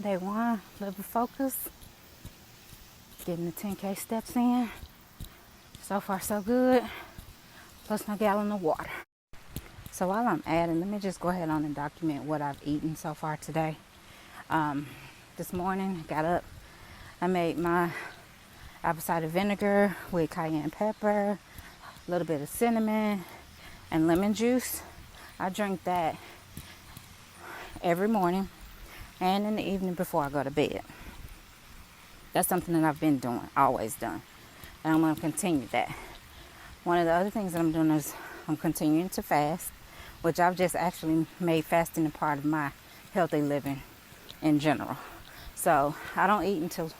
Day one, liver focus. Getting the 10K steps in. So far, so good. Plus my gallon of water. So while I'm adding, let me just go ahead on and document what I've eaten so far today. This morning, I got up. I made my apple cider vinegar with cayenne pepper, a little bit of cinnamon, and lemon juice. I drink that every morning and in the evening before I go to bed. That's something that I've been doing, always done. And I'm going to continue that. One of the other things that I'm doing is I'm continuing to fast, which I've just actually made fasting a part of my healthy living in general. So I don't eat until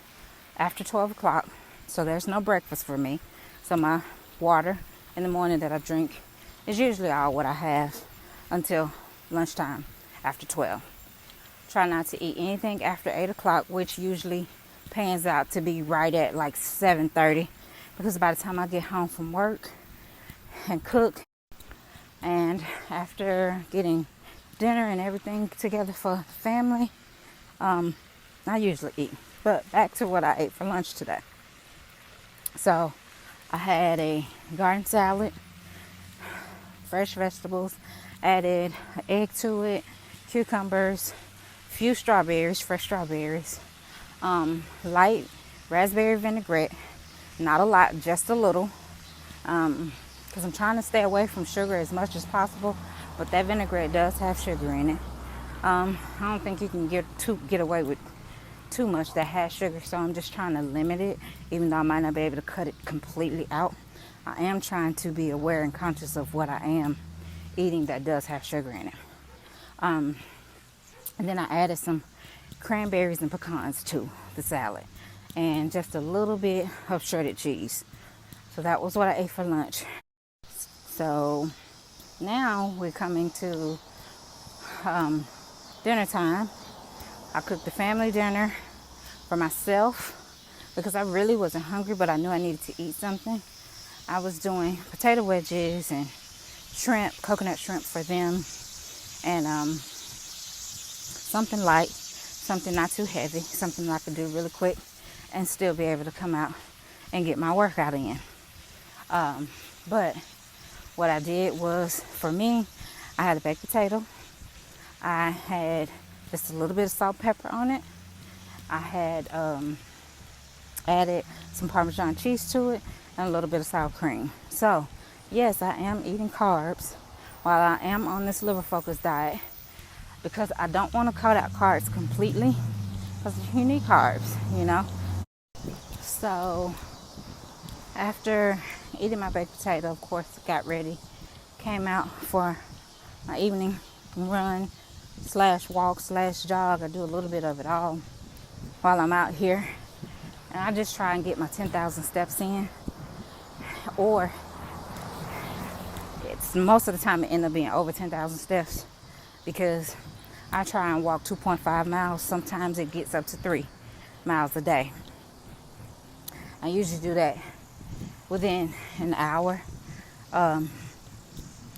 after 12 o'clock. So there's no breakfast for me. So my water in the morning that I drink is usually all what I have until lunchtime after 12. Try not to eat anything after 8 o'clock, which usually pans out to be right at like 7:30, because by the time I get home from work and cook, and after getting dinner and everything together for the family, I usually eat. But back to what I ate for lunch today. So I had a garden salad, fresh vegetables, added an egg to it, cucumbers, few strawberries, fresh strawberries, light raspberry vinaigrette, not a lot, just a little, because I'm trying to stay away from sugar as much as possible, but that vinaigrette does have sugar in it. I don't think you can get away with too much that has sugar, so I'm just trying to limit it, even though I might not be able to cut it completely out. I am trying to be aware and conscious of what I am eating that does have sugar in it. And then I added some cranberries and pecans to the salad, and just a little bit of shredded cheese. So that was what I ate for lunch. So now we're coming to dinner time. I cooked the family dinner for myself because I really wasn't hungry, but I knew I needed to eat something. I was doing potato wedges and shrimp, coconut shrimp for them, and something light, something not too heavy, something I could do really quick and still be able to come out and get my workout in. But what I did was, for me, I had a baked potato. I had just a little bit of salt and pepper on it. I had added some Parmesan cheese to it and a little bit of sour cream. So, yes, I am eating carbs while I am on this liver focus diet, because I don't want to cut out carbs completely, because you need carbs, you know. So after eating my baked potato, of course, got ready, came out for my evening run / walk / jog. I do a little bit of it all while I'm out here, and I just try and get my 10,000 steps in, or it's most of the time it ends up being over 10,000 steps, because I try and walk 2.5 miles. Sometimes it gets up to 3 miles a day. I usually do that within an hour. I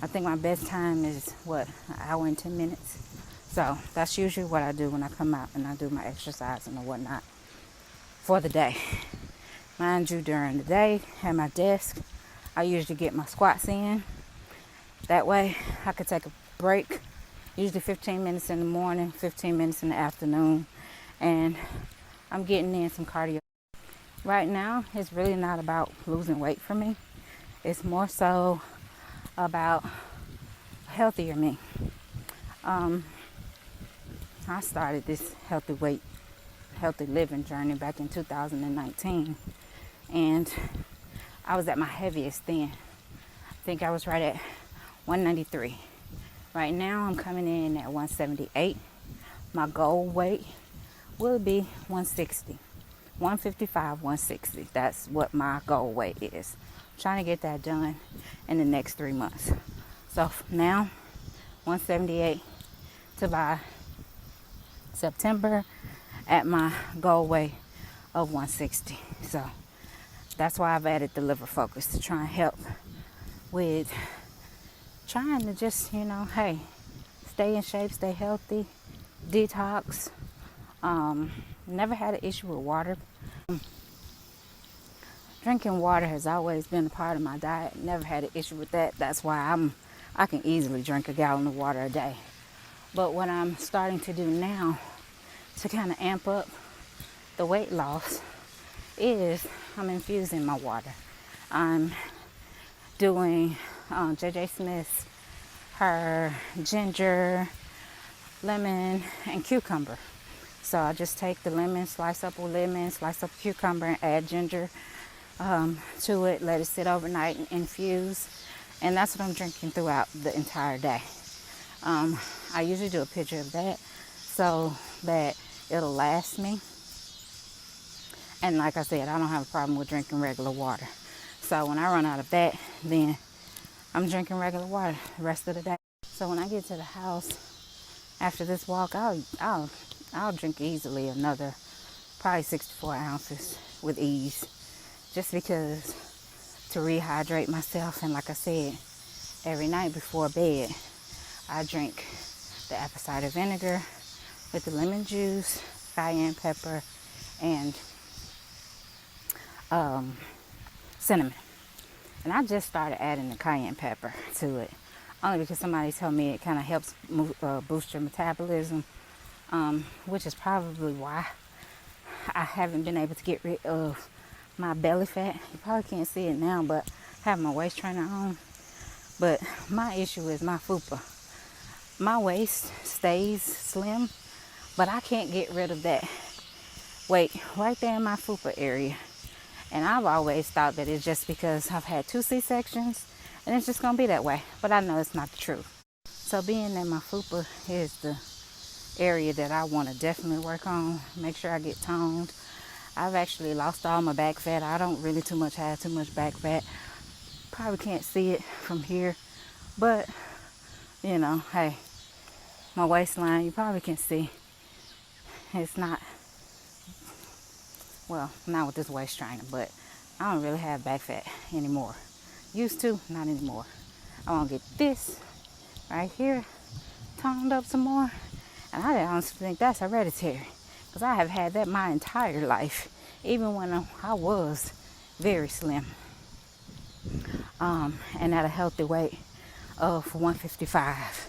think my best time is an hour and 10 minutes. So that's usually what I do when I come out and I do my exercise and whatnot for the day. Mind you, during the day at my desk, I usually get my squats in. That way I could take a break, usually 15 minutes in the morning, 15 minutes in the afternoon, and I'm getting in some cardio. Right now, it's really not about losing weight for me. It's more so about healthier me. I started this healthy living journey back in 2019, and I was at my heaviest then. I think I was right at 193. Right now, I'm coming in at 178. My goal weight will be 160. 155, 160. That's what my goal weight is. I'm trying to get that done in the next 3 months. So now, 178 to by September at my goal weight of 160. So that's why I've added the liver focus, to try and help with trying to just, stay in shape, stay healthy, detox, Never had an issue with water. Drinking water has always been a part of my diet. Never had an issue with that. That's why I can easily drink a gallon of water a day. But what I'm starting to do now to kind of amp up the weight loss is I'm infusing my water. I'm doing JJ Smith's, her ginger, lemon, and cucumber. So I just take the lemon, slice up a lemon, slice up a cucumber, and add ginger to it, let it sit overnight and infuse. And that's what I'm drinking throughout the entire day. I usually do a picture of that so that it'll last me. And like I said, I don't have a problem with drinking regular water. So when I run out of that, then I'm drinking regular water the rest of the day. So when I get to the house after this walk, I'll drink easily another probably 64 ounces with ease, just because to rehydrate myself. And like I said, every night before bed, I drink the apple cider vinegar with the lemon juice, cayenne pepper, and cinnamon. And I just started adding the cayenne pepper to it, only because somebody told me it kind of helps boost your metabolism, which is probably why I haven't been able to get rid of my belly fat. You probably can't see it now, but I have my waist trainer on. But my issue is my fupa. My waist stays slim, but I can't get rid of that weight right there in my fupa area. And I've always thought that it's just because I've had 2 C-sections and it's just going to be that way. But I know it's not the truth. So being that my fupa is the area that I want to definitely work on, make sure I get toned. I've actually lost all my back fat. I don't really have too much back fat. Probably can't see it from here. But, you know, hey, my waistline, you probably can see. It's not, well, not with this waist trainer, but I don't really have back fat anymore. Used to, not anymore. I want to get this right here toned up some more. And I honestly think that's hereditary, because I have had that my entire life, even when I was very slim, and at a healthy weight of 155.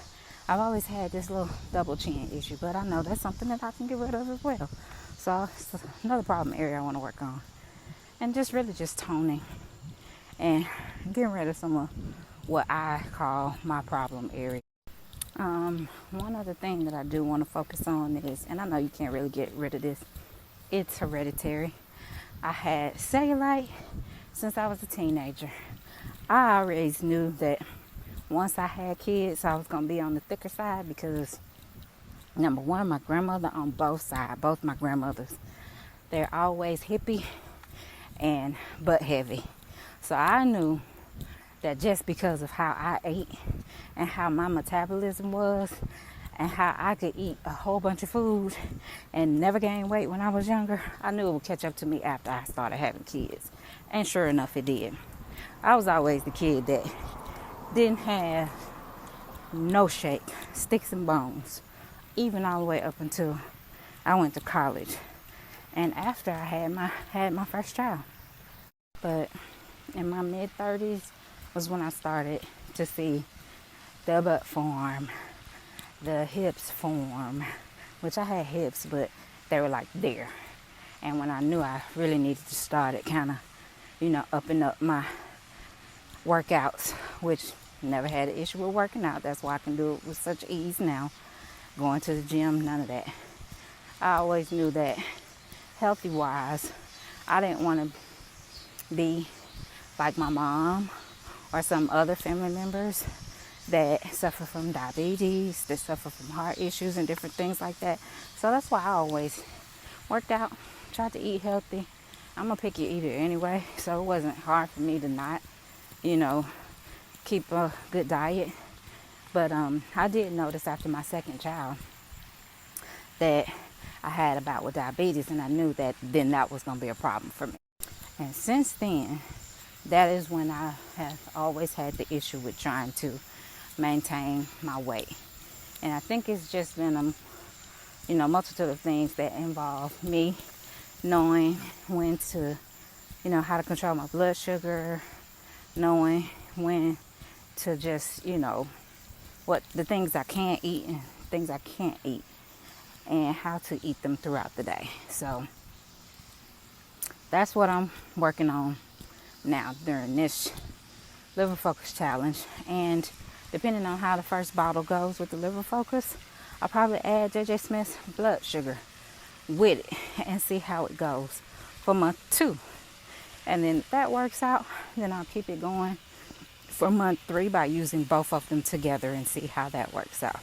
I've always had this little double chin issue, but I know that's something that I can get rid of as well. So it's another problem area I want to work on. And just really just toning and getting rid of some of what I call my problem area. One other thing that I do want to focus on is, and I know you can't really get rid of this, it's hereditary. I had cellulite since I was a teenager. I always knew that once I had kids, I was going to be on the thicker side because, number one, my grandmother on both sides, both my grandmothers, they're always hippie and butt heavy. So I knew that just because of how I ate and how my metabolism was and how I could eat a whole bunch of food and never gain weight when I was younger, I knew it would catch up to me after I started having kids. And sure enough, it did. I was always the kid that didn't have no shape, sticks and bones, even all the way up until I went to college and after I had my first child. But in my mid-30s was when I started to see the butt form, the hips form, which I had hips, but they were like there. And when I knew I really needed to start it, kind of, upping up my workouts, which never had an issue with working out. That's why I can do it with such ease now. Going to the gym, none of that. I always knew that healthy-wise, I didn't want to be like my mom or some other family members that suffer from diabetes, that suffer from heart issues and different things like that. So that's why I always worked out, tried to eat healthy. I'm a picky eater anyway, so it wasn't hard for me to not, keep a good diet. But I did notice after my second child that I had a bout with diabetes, and I knew that then that was going to be a problem for me. And since then, that is when I have always had the issue with trying to maintain my weight. And I think it's just been multitude of things that involve me knowing when to, how to control my blood sugar, knowing when to just, what the things I can eat and things I can't eat, and how to eat them throughout the day. So that's what I'm working on now during this liver focus challenge. And depending on how the first bottle goes with the liver focus, I'll probably add JJ Smith's blood sugar with it and see how it goes for month 2. And then if that works out, then I'll keep it going for month 3 by using both of them together and see how that works out.